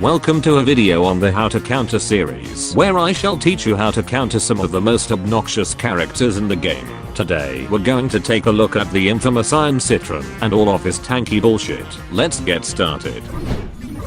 Welcome to a video on the How to Counter series, where I shall teach you how to counter some of the most obnoxious characters in the game. Today we're going to take a look at the infamous Iron Citron and all of his tanky bullshit. Let's get started.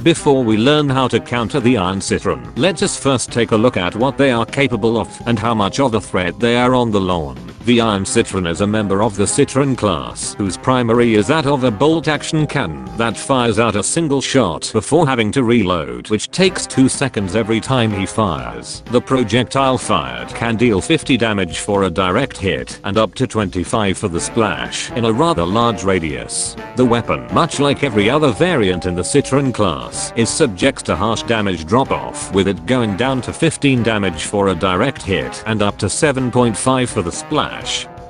Before we learn how to counter the Iron Citron, let us first take a look at what they are capable of and how much of a threat they are on the lawn. The Iron Citron is a member of the Citron class, whose primary is that of a bolt-action cannon that fires out a single shot before having to reload, which takes 2 seconds every time he fires. The projectile fired can deal 50 damage for a direct hit and up to 25 for the splash in a rather large radius. The weapon, much like every other variant in the Citron class, is subject to harsh damage drop-off, with it going down to 15 damage for a direct hit and up to 7.5 for the splash.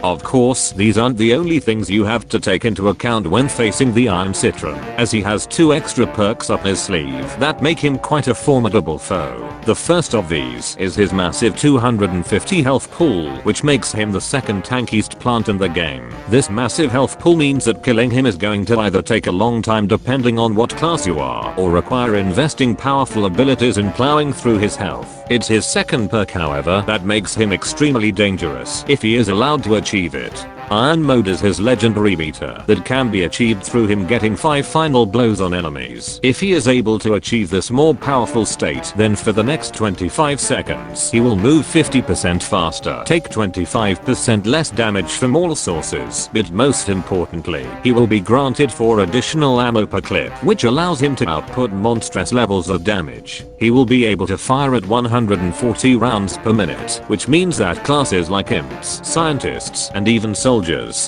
Of course, these aren't the only things you have to take into account when facing the Iron Citron, as he has 2 extra perks up his sleeve that make him quite a formidable foe. The first of these is his massive 250 health pool, which makes him the second tankiest plant in the game. This massive health pool means that killing him is going to either take a long time depending on what class you are, or require investing powerful abilities in plowing through his health. It's his second perk, however, that makes him extremely dangerous if he is allowed to achieve it. Iron Mode is his legendary meter that can be achieved through him getting 5 final blows on enemies. If he is able to achieve this more powerful state, then for the next 25 seconds he will move 50% faster, take 25% less damage from all sources, but most importantly, he will be granted 4 additional ammo per clip, which allows him to output monstrous levels of damage. He will be able to fire at 140 rounds per minute, which means that classes like imps, scientists, and even soldiers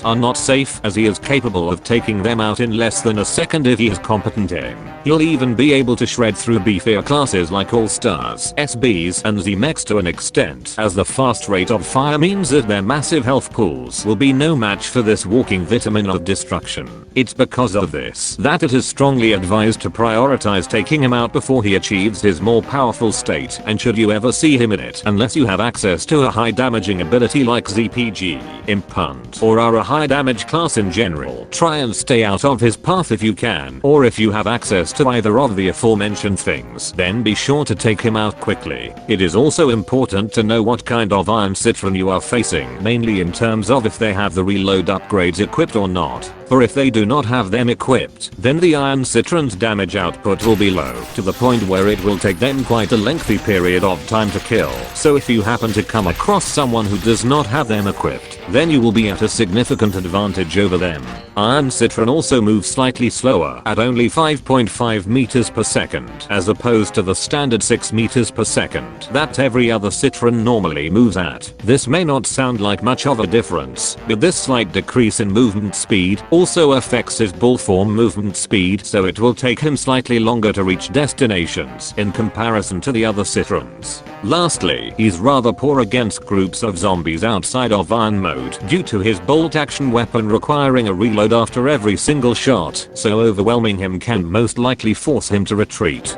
are not safe, as he is capable of taking them out in less than a second if he has competent aim. He'll even be able to shred through beefier classes like All-Stars, SBs, and Z-Mechs to an extent, as the fast rate of fire means that their massive health pools will be no match for this walking vitamin of destruction. It's because of this that it is strongly advised to prioritize taking him out before he achieves his more powerful state, and should you ever see him in it, unless you have access to a high damaging ability like ZPG, Imp Hunt, or are a high damage class in general, try and stay out of his path if you can, or if you have access to either of the aforementioned things, then be sure to take him out quickly. It is also important to know what kind of Iron Citron you are facing, mainly in terms of if they have the reload upgrades equipped or not. For if they do not have them equipped, then the Iron Citron's damage output will be low, to the point where it will take them quite a lengthy period of time to kill. So if you happen to come across someone who does not have them equipped, then you will be at a significant advantage over them. Iron Citron also moves slightly slower, at only 5.5 meters per second, as opposed to the standard 6 meters per second that every other Citron normally moves at. This may not sound like much of a difference, but this slight decrease in movement speed also affects his bullform movement speed, so it will take him slightly longer to reach destinations in comparison to the other Citrons. Lastly, he's rather poor against groups of zombies outside of Iron Mode due to his bolt action weapon requiring a reload after every single shot, so overwhelming him can most likely force him to retreat.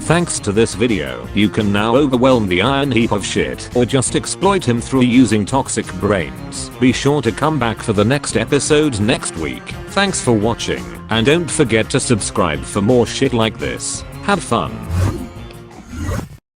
Thanks to this video, you can now overwhelm the iron heap of shit, or just exploit him through using toxic brains. Be sure to come back for the next episode next week. Thanks for watching, and don't forget to subscribe for more shit like this. Have fun.